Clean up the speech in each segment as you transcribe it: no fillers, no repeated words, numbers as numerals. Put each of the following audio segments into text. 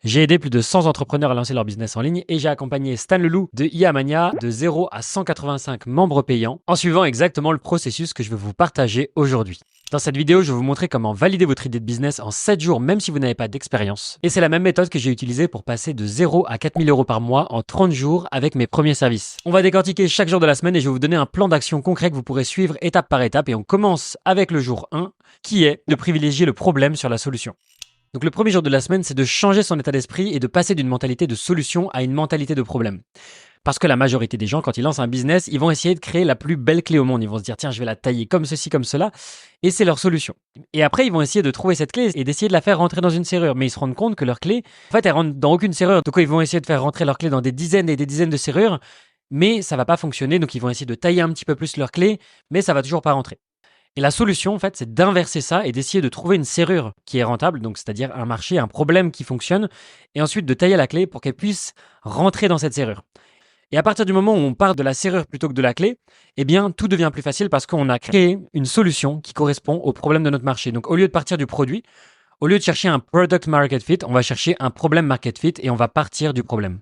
J'ai aidé plus de 100 entrepreneurs à lancer leur business en ligne et j'ai accompagné Stan Leloup de IA Mania de 0 à 185 membres payants en suivant exactement le processus que je vais vous partager aujourd'hui. Dans cette vidéo, je vais vous montrer comment valider votre idée de business en 7 jours même si vous n'avez pas d'expérience. Et c'est la même méthode que j'ai utilisée pour passer de 0 à 4 000 euros par mois en 30 jours avec mes premiers services. On va décortiquer chaque jour de la semaine et je vais vous donner un plan d'action concret que vous pourrez suivre étape par étape et on commence avec le jour 1 qui est de privilégier le problème sur la solution. Donc le premier jour de la semaine, c'est de changer son état d'esprit et de passer d'une mentalité de solution à une mentalité de problème. Parce que la majorité des gens, quand ils lancent un business, ils vont essayer de créer la plus belle clé au monde. Ils vont se dire, tiens, je vais la tailler comme ceci, comme cela. Et c'est leur solution. Et après, ils vont essayer de trouver cette clé et d'essayer de la faire rentrer dans une serrure. Mais ils se rendent compte que leur clé, en fait, elle rentre dans aucune serrure. Donc ils vont essayer de faire rentrer leur clé dans des dizaines et des dizaines de serrures. Mais ça va pas fonctionner. Donc ils vont essayer de tailler un petit peu plus leur clé. Mais ça va toujours pas rentrer. Et la solution, en fait, c'est d'inverser ça et d'essayer de trouver une serrure qui est rentable, donc c'est-à-dire un marché, un problème qui fonctionne, et ensuite de tailler la clé pour qu'elle puisse rentrer dans cette serrure. Et à partir du moment où on part de la serrure plutôt que de la clé, eh bien, tout devient plus facile parce qu'on a créé une solution qui correspond au problème de notre marché. Donc, au lieu de partir du produit, au lieu de chercher un product market fit, on va chercher un problème market fit et on va partir du problème.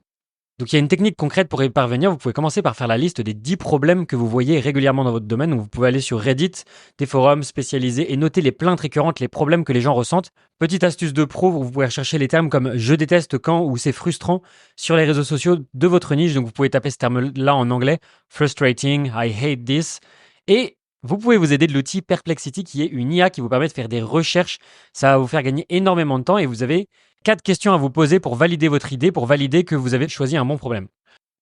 Donc il y a une technique concrète pour y parvenir. Vous pouvez commencer par faire la liste des 10 problèmes que vous voyez régulièrement dans votre domaine. Donc vous pouvez aller sur Reddit, des forums spécialisés et noter les plaintes récurrentes, les problèmes que les gens ressentent. Petite astuce de pro, vous pouvez rechercher les termes comme je déteste quand ou c'est frustrant sur les réseaux sociaux de votre niche. Donc vous pouvez taper ce terme-là en anglais, frustrating, I hate this. Et vous pouvez vous aider de l'outil Perplexity qui est une IA qui vous permet de faire des recherches. Ça va vous faire gagner énormément de temps et vous avez 4 questions à vous poser pour valider votre idée, pour valider que vous avez choisi un bon problème.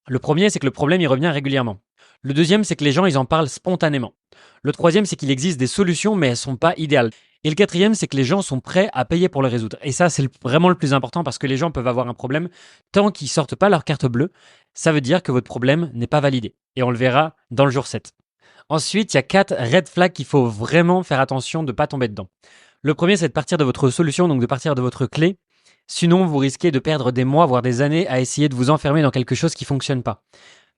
Le premier, c'est que le problème, il revient régulièrement. Le deuxième, c'est que les gens, ils en parlent spontanément. Le troisième, c'est qu'il existe des solutions, mais elles ne sont pas idéales. Et le quatrième, c'est que les gens sont prêts à payer pour le résoudre. Et ça, c'est vraiment le plus important parce que les gens peuvent avoir un problème tant qu'ils sortent pas leur carte bleue. Ça veut dire que votre problème n'est pas validé. Et on le verra dans le jour 7. Ensuite, il y a 4 red flags qu'il faut vraiment faire attention de ne pas tomber dedans. Le premier, c'est de partir de votre solution, donc de partir de votre clé. Sinon, vous risquez de perdre des mois, voire des années à essayer de vous enfermer dans quelque chose qui ne fonctionne pas.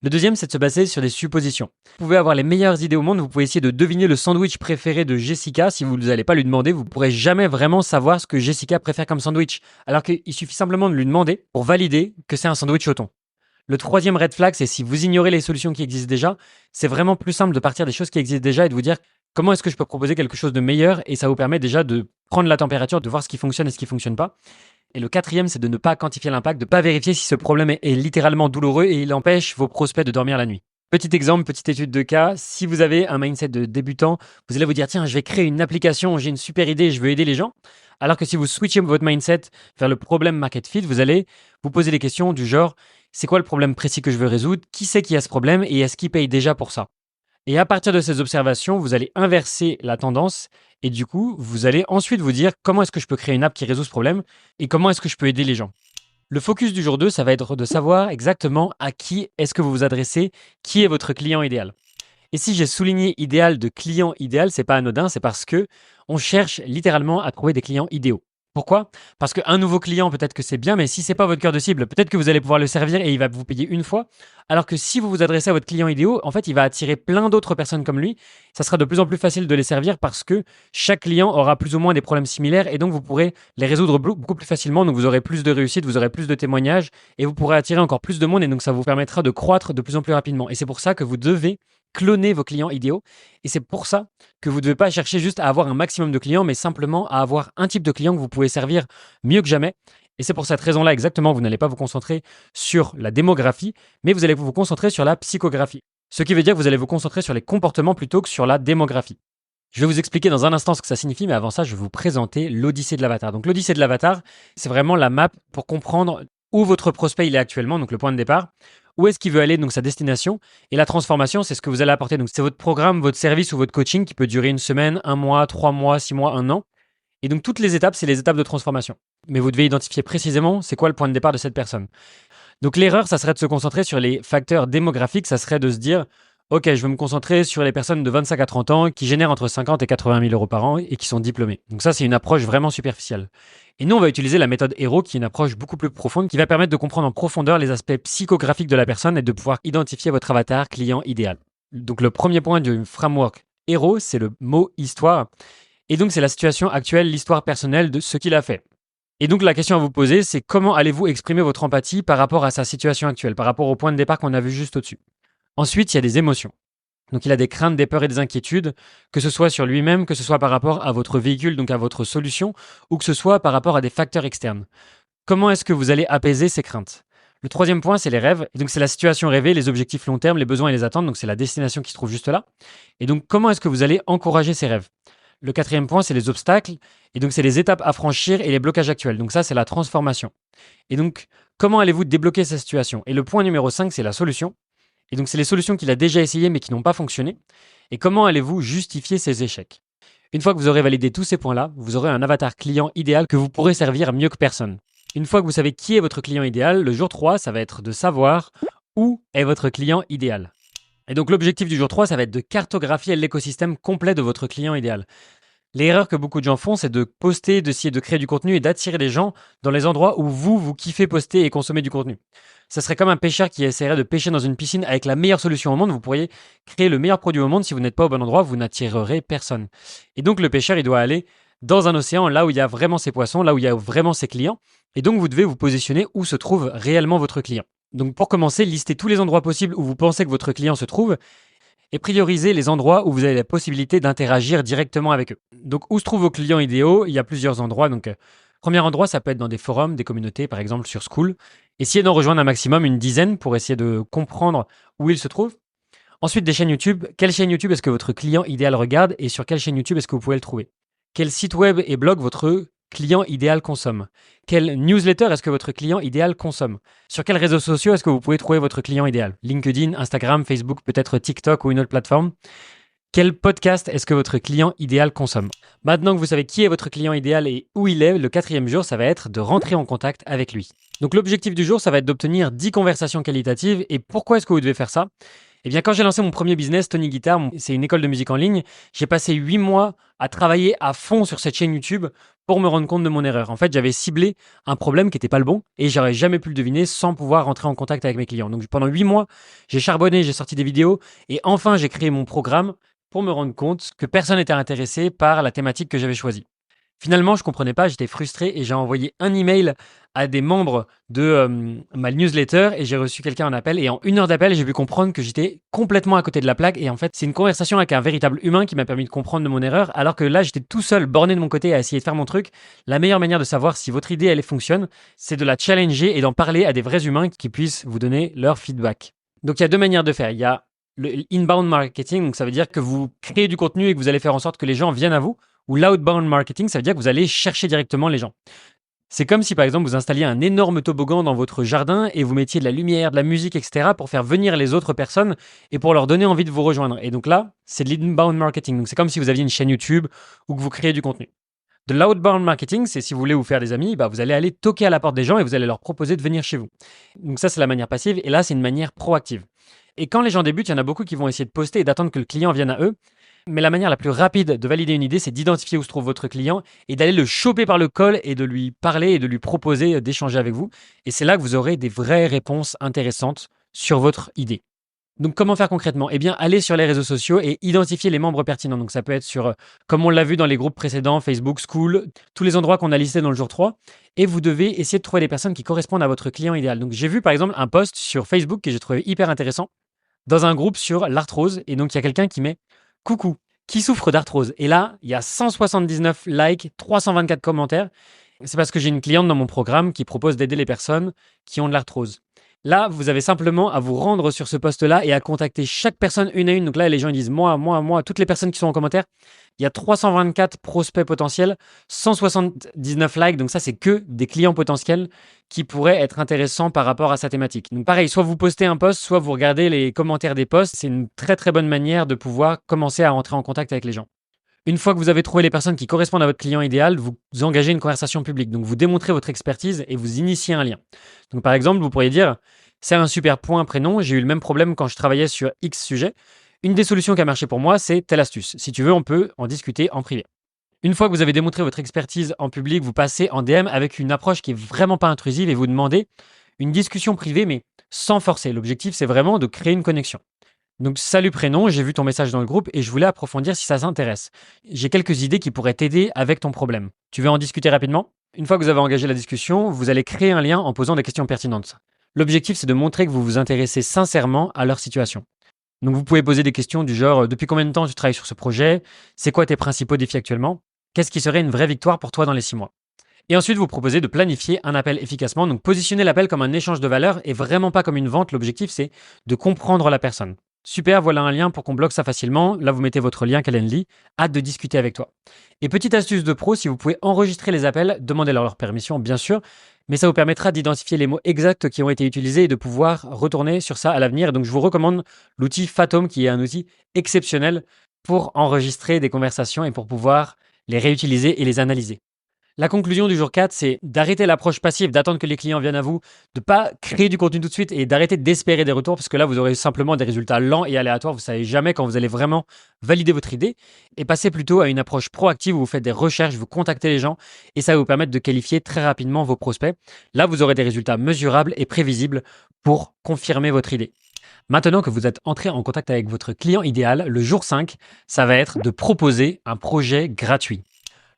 Le deuxième, c'est de se baser sur des suppositions. Vous pouvez avoir les meilleures idées au monde, vous pouvez essayer de deviner le sandwich préféré de Jessica. Si vous n'allez pas lui demander, vous ne pourrez jamais vraiment savoir ce que Jessica préfère comme sandwich. Alors qu'il suffit simplement de lui demander pour valider que c'est un sandwich au thon. Le troisième red flag, c'est si vous ignorez les solutions qui existent déjà, c'est vraiment plus simple de partir des choses qui existent déjà et de vous dire comment est-ce que je peux proposer quelque chose de meilleur et ça vous permet déjà de prendre la température, de voir ce qui fonctionne et ce qui ne fonctionne pas. Et le quatrième, c'est de ne pas quantifier l'impact, de ne pas vérifier si ce problème est littéralement douloureux et il empêche vos prospects de dormir la nuit. Petit exemple, petite étude de cas, si vous avez un mindset de débutant, vous allez vous dire tiens, je vais créer une application, j'ai une super idée, je veux aider les gens. Alors que si vous switchez votre mindset vers le problème market fit, vous allez vous poser des questions du genre c'est quoi le problème précis que je veux résoudre, qui c'est qui a ce problème et est-ce qu'il paye déjà pour ça. Et à partir de ces observations, vous allez inverser la tendance et du coup, vous allez ensuite vous dire comment est-ce que je peux créer une app qui résout ce problème et comment est-ce que je peux aider les gens. Le focus du jour 2, ça va être de savoir exactement à qui est-ce que vous vous adressez, qui est votre client idéal. Et si j'ai souligné idéal de client idéal, c'est pas anodin, c'est parce que on cherche littéralement à trouver des clients idéaux. Pourquoi? Parce qu'un nouveau client, peut-être que c'est bien, mais si c'est pas votre cœur de cible, peut-être que vous allez pouvoir le servir et il va vous payer une fois. Alors que si vous vous adressez à votre client idéal, en fait, il va attirer plein d'autres personnes comme lui. Ça sera de plus en plus facile de les servir parce que chaque client aura plus ou moins des problèmes similaires et donc vous pourrez les résoudre beaucoup plus facilement. Donc vous aurez plus de réussite, vous aurez plus de témoignages et vous pourrez attirer encore plus de monde et donc ça vous permettra de croître de plus en plus rapidement. Et c'est pour ça que vous devez cloner vos clients idéaux. Et c'est pour ça que vous ne devez pas chercher juste à avoir un maximum de clients, mais simplement à avoir un type de client que vous pouvez servir mieux que jamais. Et c'est pour cette raison-là exactement, vous n'allez pas vous concentrer sur la démographie, mais vous allez vous concentrer sur la psychographie. Ce qui veut dire que vous allez vous concentrer sur les comportements plutôt que sur la démographie. Je vais vous expliquer dans un instant ce que ça signifie, mais avant ça, je vais vous présenter l'Odyssée de l'Avatar. Donc l'Odyssée de l'Avatar, c'est vraiment la map pour comprendre où votre prospect il est actuellement, donc le point de départ, où est-ce qu'il veut aller, donc sa destination, et la transformation, c'est ce que vous allez apporter. Donc c'est votre programme, votre service ou votre coaching qui peut durer une semaine, un mois, 3 mois, 6 mois, un an. Et donc toutes les étapes, c'est les étapes de transformation. Mais vous devez identifier précisément c'est quoi le point de départ de cette personne. Donc l'erreur, ça serait de se concentrer sur les facteurs démographiques, ça serait de se dire ok, je veux me concentrer sur les personnes de 25 à 30 ans qui génèrent entre 50 et 80 000 euros par an et qui sont diplômées. Donc ça, c'est une approche vraiment superficielle. Et nous, on va utiliser la méthode HERO, qui est une approche beaucoup plus profonde, qui va permettre de comprendre en profondeur les aspects psychographiques de la personne et de pouvoir identifier votre avatar client idéal. Donc le premier point du framework HERO, c'est le mot histoire. Et donc c'est la situation actuelle, l'histoire personnelle de ce qu'il a fait. Et donc la question à vous poser, c'est comment allez-vous exprimer votre empathie par rapport à sa situation actuelle, par rapport au point de départ qu'on a vu juste au-dessus. Ensuite, il y a des émotions. Donc il a des craintes, des peurs et des inquiétudes, que ce soit sur lui-même, que ce soit par rapport à votre véhicule, donc à votre solution, ou que ce soit par rapport à des facteurs externes. Comment est-ce que vous allez apaiser ces craintes? Le troisième point, c'est les rêves. Et donc, c'est la situation rêvée, les objectifs long terme, les besoins et les attentes. Donc, c'est la destination qui se trouve juste là. Et donc, comment est-ce que vous allez encourager ces rêves? Le quatrième point, c'est les obstacles. Et donc, c'est les étapes à franchir et les blocages actuels. Donc, ça, c'est la transformation. Et donc, comment allez-vous débloquer cette situation? Et le point numéro 5, c'est la solution. Et donc, c'est les solutions qu'il a déjà essayées mais qui n'ont pas fonctionné. Et comment allez-vous justifier ces échecs? Une fois que vous aurez validé tous ces points-là, vous aurez un avatar client idéal que vous pourrez servir mieux que personne. Une fois que vous savez qui est votre client idéal, le jour 3, ça va être de savoir où est votre client idéal. Et donc l'objectif du jour 3, ça va être de cartographier l'écosystème complet de votre client idéal. L'erreur que beaucoup de gens font, c'est de poster, d'essayer de créer du contenu et d'attirer les gens dans les endroits où vous kiffez poster et consommer du contenu. Ça serait comme un pêcheur qui essaierait de pêcher dans une piscine avec la meilleure solution au monde. Vous pourriez créer le meilleur produit au monde. Si vous n'êtes pas au bon endroit, vous n'attirerez personne. Et donc le pêcheur, il doit aller dans un océan, là où il y a vraiment ses poissons, là où il y a vraiment ses clients. Et donc vous devez vous positionner où se trouve réellement votre client. Donc pour commencer, listez tous les endroits possibles où vous pensez que votre client se trouve et priorisez les endroits où vous avez la possibilité d'interagir directement avec eux. Donc, où se trouvent vos clients idéaux? Il y a plusieurs endroits. Donc, premier endroit, ça peut être dans des forums, des communautés, par exemple sur School. Essayez d'en rejoindre un maximum, une dizaine, pour essayer de comprendre où ils se trouvent. Ensuite, des chaînes YouTube. Quelle chaîne YouTube est-ce que votre client idéal regarde et sur quelle chaîne YouTube est-ce que vous pouvez le trouver? Quel site web et blog votre client idéal consomme? Quelle newsletter est-ce que votre client idéal consomme? Sur quels réseaux sociaux est-ce que vous pouvez trouver votre client idéal? LinkedIn, Instagram, Facebook, peut-être TikTok ou une autre plateforme? Quel podcast est-ce que votre client idéal consomme? Maintenant que vous savez qui est votre client idéal et où il est, le quatrième jour, ça va être de rentrer en contact avec lui. Donc l'objectif du jour, ça va être d'obtenir 10 conversations qualitatives. Et pourquoi est-ce que vous devez faire ça? Eh bien, quand j'ai lancé mon premier business, Tony Guitar, c'est une école de musique en ligne, j'ai passé 8 mois à travailler à fond sur cette chaîne YouTube pour me rendre compte de mon erreur. En fait, j'avais ciblé un problème qui n'était pas le bon et j'aurais jamais pu le deviner sans pouvoir rentrer en contact avec mes clients. Donc pendant 8 mois, j'ai charbonné, j'ai sorti des vidéos et enfin j'ai créé mon programme pour me rendre compte que personne n'était intéressé par la thématique que j'avais choisie. Finalement, je comprenais pas, j'étais frustré et j'ai envoyé un email à des membres de ma newsletter et j'ai reçu quelqu'un en appel. Et en 1 heure d'appel, j'ai pu comprendre que j'étais complètement à côté de la plaque. Et en fait, c'est une conversation avec un véritable humain qui m'a permis de comprendre de mon erreur. Alors que là, j'étais tout seul, borné de mon côté à essayer de faire mon truc. La meilleure manière de savoir si votre idée, elle fonctionne, c'est de la challenger et d'en parler à des vrais humains qui puissent vous donner leur feedback. Donc, il y a deux manières de faire. Il y a le inbound marketing, donc ça veut dire que vous créez du contenu et que vous allez faire en sorte que les gens viennent à vous. Ou l'outbound marketing, ça veut dire que vous allez chercher directement les gens. C'est comme si par exemple vous installiez un énorme toboggan dans votre jardin et vous mettiez de la lumière, de la musique, etc. pour faire venir les autres personnes et pour leur donner envie de vous rejoindre. Et donc là, c'est de l'inbound marketing. Donc c'est comme si vous aviez une chaîne YouTube ou que vous créez du contenu. De l'outbound marketing, c'est si vous voulez vous faire des amis, vous allez aller toquer à la porte des gens et vous allez leur proposer de venir chez vous. Donc ça, c'est la manière passive et là, c'est une manière proactive. Et quand les gens débutent, il y en a beaucoup qui vont essayer de poster et d'attendre que le client vienne à eux. Mais la manière la plus rapide de valider une idée, c'est d'identifier où se trouve votre client et d'aller le choper par le col et de lui parler et de lui proposer d'échanger avec vous. Et c'est là que vous aurez des vraies réponses intéressantes sur votre idée. Donc, comment faire concrètement? Eh bien, allez sur les réseaux sociaux et identifier les membres pertinents. Donc, ça peut être sur, comme on l'a vu dans les groupes précédents, Facebook, School, tous les endroits qu'on a listés dans le jour 3. Et vous devez essayer de trouver des personnes qui correspondent à votre client idéal. Donc, j'ai vu par exemple un post sur Facebook que j'ai trouvé hyper intéressant dans un groupe sur l'arthrose. Et donc, il y a quelqu'un qui met coucou, qui souffre d'arthrose? Et là, il y a 179 likes, 324 commentaires. C'est parce que j'ai une cliente dans mon programme qui propose d'aider les personnes qui ont de l'arthrose. Là, vous avez simplement à vous rendre sur ce poste-là et à contacter chaque personne une à une. Donc là, les gens ils disent moi, toutes les personnes qui sont en commentaire. Il y a 324 prospects potentiels, 179 likes. Donc ça, c'est que des clients potentiels qui pourraient être intéressants par rapport à sa thématique. Donc pareil, soit vous postez un post, soit vous regardez les commentaires des posts. C'est une très très bonne manière de pouvoir commencer à rentrer en contact avec les gens. Une fois que vous avez trouvé les personnes qui correspondent à votre client idéal, vous engagez une conversation publique. Donc, vous démontrez votre expertise et vous initiez un lien. Donc, par exemple, vous pourriez dire, c'est un super point prénom, j'ai eu le même problème quand je travaillais sur X sujet. Une des solutions qui a marché pour moi, c'est telle astuce. Si tu veux, on peut en discuter en privé. Une fois que vous avez démontré votre expertise en public, vous passez en DM avec une approche qui est vraiment pas intrusive et vous demandez une discussion privée, mais sans forcer. L'objectif, c'est vraiment de créer une connexion. Donc, salut prénom, j'ai vu ton message dans le groupe et je voulais approfondir si ça t'intéresse. J'ai quelques idées qui pourraient t'aider avec ton problème. Tu veux en discuter rapidement? Une fois que vous avez engagé la discussion, vous allez créer un lien en posant des questions pertinentes. L'objectif, c'est de montrer que vous vous intéressez sincèrement à leur situation. Donc vous pouvez poser des questions du genre depuis combien de temps tu travailles sur ce projet? C'est quoi tes principaux défis actuellement? Qu'est-ce qui serait une vraie victoire pour toi dans les 6 mois? Et ensuite, vous proposez de planifier un appel efficacement. Donc positionnez l'appel comme un échange de valeur et vraiment pas comme une vente. L'objectif, c'est de comprendre la personne. Super, voilà un lien pour qu'on bloque ça facilement. Là, vous mettez votre lien Calendly. Hâte de discuter avec toi. Et petite astuce de pro, si vous pouvez enregistrer les appels, demandez-leur leur permission, bien sûr, mais ça vous permettra d'identifier les mots exacts qui ont été utilisés et de pouvoir retourner sur ça à l'avenir. Donc, je vous recommande l'outil Fathom, qui est un outil exceptionnel pour enregistrer des conversations et pour pouvoir les réutiliser et les analyser. La conclusion du jour 4, c'est d'arrêter l'approche passive, d'attendre que les clients viennent à vous, de ne pas créer du contenu tout de suite et d'arrêter d'espérer des retours parce que là, vous aurez simplement des résultats lents et aléatoires. Vous ne savez jamais quand vous allez vraiment valider votre idée et passer plutôt à une approche proactive où vous faites des recherches, vous contactez les gens et ça va vous permettre de qualifier très rapidement vos prospects. Là, vous aurez des résultats mesurables et prévisibles pour confirmer votre idée. Maintenant que vous êtes entré en contact avec votre client idéal, le jour 5, ça va être de proposer un projet gratuit.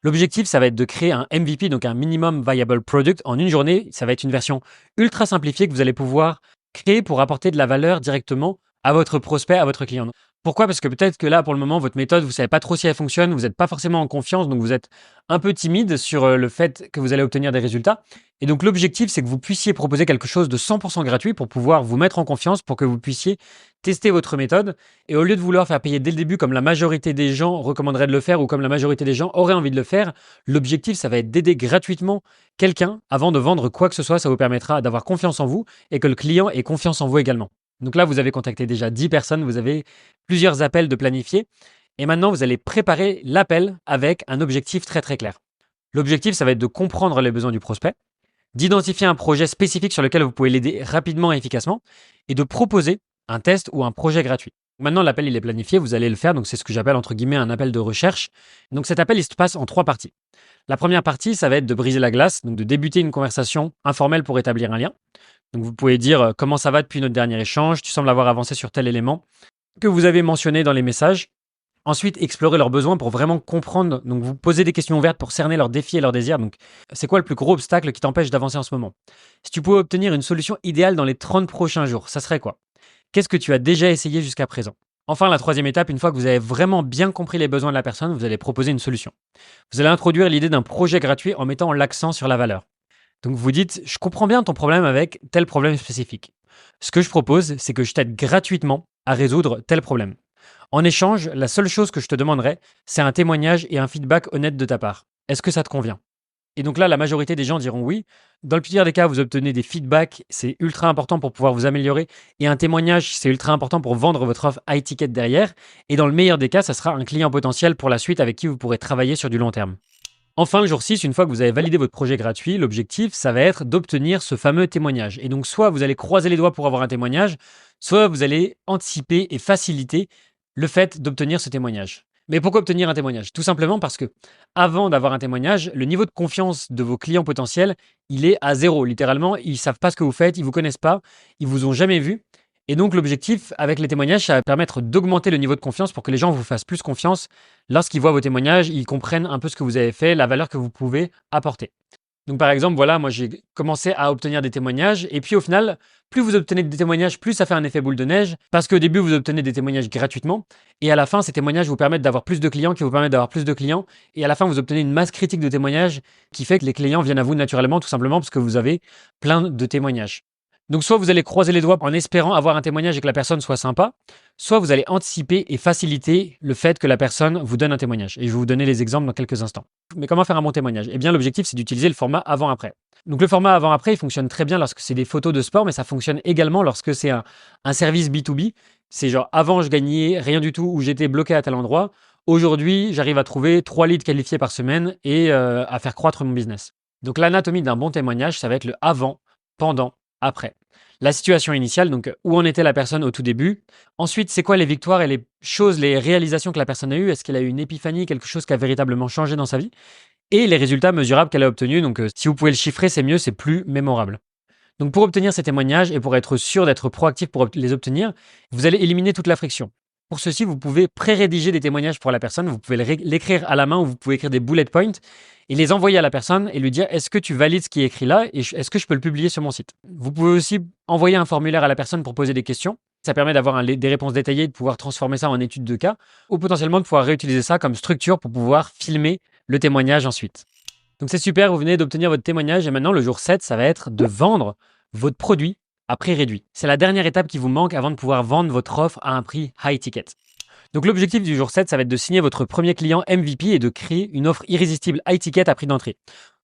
L'objectif, ça va être de créer un MVP, donc un Minimum Viable Product, en une journée. Ça va être une version ultra simplifiée que vous allez pouvoir créer pour apporter de la valeur directement à votre prospect, à votre client. Pourquoi? Parce que peut-être que là, pour le moment, votre méthode, vous ne savez pas trop si elle fonctionne, vous n'êtes pas forcément en confiance, donc vous êtes un peu timide sur le fait que vous allez obtenir des résultats. Et donc l'objectif, c'est que vous puissiez proposer quelque chose de 100% gratuit pour pouvoir vous mettre en confiance, pour que vous puissiez tester votre méthode. Et au lieu de vouloir faire payer dès le début, comme la majorité des gens recommanderaient de le faire ou comme la majorité des gens auraient envie de le faire, l'objectif, ça va être d'aider gratuitement quelqu'un avant de vendre quoi que ce soit. Ça vous permettra d'avoir confiance en vous et que le client ait confiance en vous également. Donc là, vous avez contacté déjà 10 personnes, vous avez plusieurs appels de planifier. Et maintenant, vous allez préparer l'appel avec un objectif très très clair. L'objectif, ça va être de comprendre les besoins du prospect, d'identifier un projet spécifique sur lequel vous pouvez l'aider rapidement et efficacement, et de proposer un test ou un projet gratuit. Maintenant, l'appel, il est planifié, vous allez le faire, donc c'est ce que j'appelle entre guillemets un appel de recherche. Donc cet appel, il se passe en 3 parties. La première partie, ça va être de briser la glace, donc de débuter une conversation informelle pour établir un lien. Donc vous pouvez dire comment ça va depuis notre dernier échange, tu sembles avoir avancé sur tel élément que vous avez mentionné dans les messages. Ensuite, explorer leurs besoins pour vraiment comprendre. Donc, vous posez des questions ouvertes pour cerner leurs défis et leurs désirs. Donc, c'est quoi le plus gros obstacle qui t'empêche d'avancer en ce moment? Si tu pouvais obtenir une solution idéale dans les 30 prochains jours, ça serait quoi? Qu'est-ce que tu as déjà essayé jusqu'à présent? Enfin, la troisième étape, une fois que vous avez vraiment bien compris les besoins de la personne, vous allez proposer une solution. Vous allez introduire l'idée d'un projet gratuit en mettant l'accent sur la valeur. Donc, vous dites, je comprends bien ton problème avec tel problème spécifique. Ce que je propose, c'est que je t'aide gratuitement à résoudre tel problème. En échange, la seule chose que je te demanderai, c'est un témoignage et un feedback honnête de ta part. Est-ce que ça te convient? Et donc là, la majorité des gens diront oui. Dans le pire des cas, vous obtenez des feedbacks, c'est ultra important pour pouvoir vous améliorer. Et un témoignage, c'est ultra important pour vendre votre offre high ticket derrière. Et dans le meilleur des cas, ça sera un client potentiel pour la suite avec qui vous pourrez travailler sur du long terme. Enfin, le jour 6, une fois que vous avez validé votre projet gratuit, l'objectif, ça va être d'obtenir ce fameux témoignage. Et donc, soit vous allez croiser les doigts pour avoir un témoignage, soit vous allez anticiper et faciliter le fait d'obtenir ce témoignage. Mais pourquoi obtenir un témoignage? Tout simplement parce que, avant d'avoir un témoignage, le niveau de confiance de vos clients potentiels, il est à zéro. Littéralement, ils ne savent pas ce que vous faites, ils ne vous connaissent pas, ils ne vous ont jamais vu. Et donc, l'objectif avec les témoignages, ça va permettre d'augmenter le niveau de confiance pour que les gens vous fassent plus confiance. Lorsqu'ils voient vos témoignages, ils comprennent un peu ce que vous avez fait, la valeur que vous pouvez apporter. Donc, par exemple, voilà, moi, j'ai commencé à obtenir des témoignages. Et puis, au final, plus vous obtenez des témoignages, plus ça fait un effet boule de neige. Parce qu'au début, vous obtenez des témoignages gratuitement. Et à la fin, ces témoignages vous permettent d'avoir plus de clients qui vous permettent d'avoir plus de clients. Et à la fin, vous obtenez une masse critique de témoignages qui fait que les clients viennent à vous naturellement, tout simplement parce que vous avez plein de témoignages. Donc, soit vous allez croiser les doigts en espérant avoir un témoignage et que la personne soit sympa, soit vous allez anticiper et faciliter le fait que la personne vous donne un témoignage. Et je vais vous donner les exemples dans quelques instants. Mais comment faire un bon témoignage? Eh bien, l'objectif, c'est d'utiliser le format avant-après. Donc, le format avant-après, il fonctionne très bien lorsque c'est des photos de sport, mais ça fonctionne également lorsque c'est un service B2B. C'est genre, avant, je gagnais rien du tout ou j'étais bloqué à tel endroit. Aujourd'hui, j'arrive à trouver 3 leads qualifiés par semaine et à faire croître mon business. Donc, l'anatomie d'un bon témoignage, ça va être le avant, pendant, après. La situation initiale, donc où en était la personne au tout début. Ensuite, c'est quoi les victoires et les choses, les réalisations que la personne a eues? Est-ce qu'elle a eu une épiphanie, quelque chose qui a véritablement changé dans sa vie? Et les résultats mesurables qu'elle a obtenus. Donc, si vous pouvez le chiffrer, c'est mieux, c'est plus mémorable. Donc, pour obtenir ces témoignages et pour être sûr d'être proactif pour les obtenir, vous allez éliminer toute la friction. Pour ceci, vous pouvez pré-rédiger des témoignages pour la personne. Vous pouvez l'écrire à la main ou vous pouvez écrire des bullet points et les envoyer à la personne et lui dire est-ce que tu valides ce qui est écrit là et est-ce que je peux le publier sur mon site. Vous pouvez aussi envoyer un formulaire à la personne pour poser des questions. Ça permet d'avoir des réponses détaillées, de pouvoir transformer ça en étude de cas ou potentiellement de pouvoir réutiliser ça comme structure pour pouvoir filmer le témoignage ensuite. Donc c'est super, vous venez d'obtenir votre témoignage et maintenant le jour 7, ça va être de vendre votre produit à prix réduit. C'est la dernière étape qui vous manque avant de pouvoir vendre votre offre à un prix high ticket. Donc l'objectif du jour 7, ça va être de signer votre premier client MVP et de créer une offre irrésistible high ticket à prix d'entrée.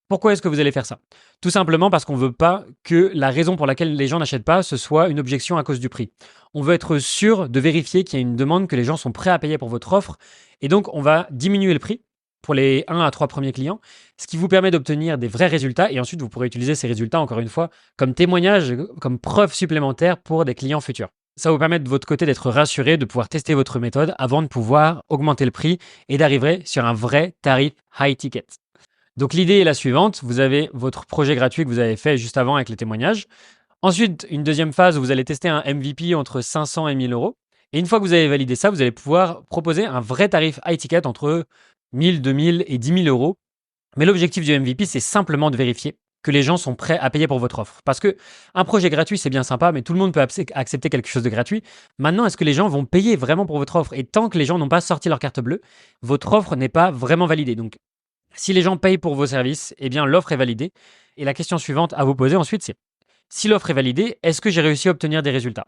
Pourquoi est-ce que vous allez faire ça? Tout simplement parce qu'on ne veut pas que la raison pour laquelle les gens n'achètent pas, ce soit une objection à cause du prix. On veut être sûr de vérifier qu'il y a une demande, que les gens sont prêts à payer pour votre offre. Et donc, on va diminuer le prix pour les 1 à 3 premiers clients, ce qui vous permet d'obtenir des vrais résultats. Et ensuite, vous pourrez utiliser ces résultats, encore une fois, comme témoignage, comme preuve supplémentaire pour des clients futurs. Ça vous permet de votre côté d'être rassuré, de pouvoir tester votre méthode avant de pouvoir augmenter le prix et d'arriver sur un vrai tarif high ticket. Donc l'idée est la suivante, vous avez votre projet gratuit que vous avez fait juste avant avec les témoignages. Ensuite, une deuxième phase où vous allez tester un MVP entre 500 et 1000 euros. Et une fois que vous avez validé ça, vous allez pouvoir proposer un vrai tarif high ticket entre 1000, 2000 et 10 000 euros. Mais l'objectif du MVP, c'est simplement de vérifier que les gens sont prêts à payer pour votre offre. Parce que un projet gratuit, c'est bien sympa, mais tout le monde peut accepter quelque chose de gratuit. Maintenant, est-ce que les gens vont payer vraiment pour votre offre? Et tant que les gens n'ont pas sorti leur carte bleue, votre offre n'est pas vraiment validée. Donc, si les gens payent pour vos services, eh bien, l'offre est validée. Et la question suivante à vous poser ensuite, c'est si l'offre est validée, est-ce que j'ai réussi à obtenir des résultats?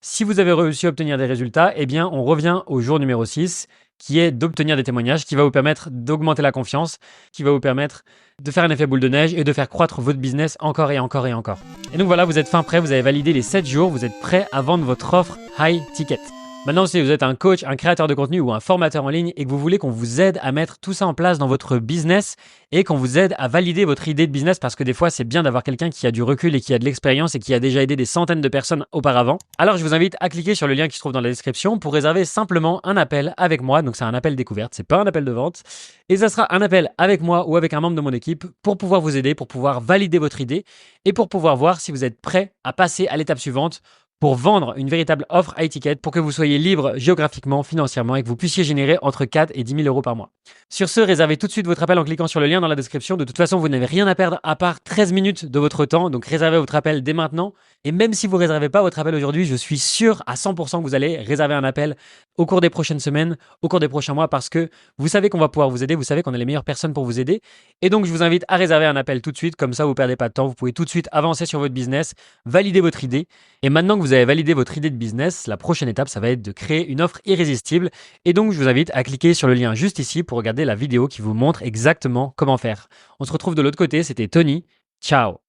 Si vous avez réussi à obtenir des résultats, eh bien, on revient au jour numéro 6, qui est d'obtenir des témoignages, qui va vous permettre d'augmenter la confiance, qui va vous permettre de faire un effet boule de neige et de faire croître votre business encore et encore et encore. Et donc voilà, vous êtes fin prêt, vous avez validé les 7 jours, vous êtes prêt à vendre votre offre high ticket. Maintenant, si vous êtes un coach, un créateur de contenu ou un formateur en ligne et que vous voulez qu'on vous aide à mettre tout ça en place dans votre business et qu'on vous aide à valider votre idée de business, parce que des fois, c'est bien d'avoir quelqu'un qui a du recul et qui a de l'expérience et qui a déjà aidé des centaines de personnes auparavant. Alors, je vous invite à cliquer sur le lien qui se trouve dans la description pour réserver simplement un appel avec moi. Donc, c'est un appel découverte, c'est pas un appel de vente. Et ça sera un appel avec moi ou avec un membre de mon équipe pour pouvoir vous aider, pour pouvoir valider votre idée et pour pouvoir voir si vous êtes prêt à passer à l'étape suivante pour vendre une véritable offre high ticket pour que vous soyez libre géographiquement, financièrement et que vous puissiez générer entre 4 et 10 000 euros par mois. Sur ce, réservez tout de suite votre appel en cliquant sur le lien dans la description. De toute façon, vous n'avez rien à perdre à part 13 minutes de votre temps. Donc réservez votre appel dès maintenant. Et même si vous ne réservez pas votre appel aujourd'hui, je suis sûr à 100% que vous allez réserver un appel au cours des prochaines semaines, au cours des prochains mois, parce que vous savez qu'on va pouvoir vous aider, vous savez qu'on est les meilleures personnes pour vous aider. Et donc, je vous invite à réserver un appel tout de suite. Comme ça, vous ne perdez pas de temps. Vous pouvez tout de suite avancer sur votre business, valider votre idée. Et maintenant que vous avez validé votre idée de business, la prochaine étape, ça va être de créer une offre irrésistible. Et donc, je vous invite à cliquer sur le lien juste ici pour regarder la vidéo qui vous montre exactement comment faire. On se retrouve de l'autre côté. C'était Tony. Ciao!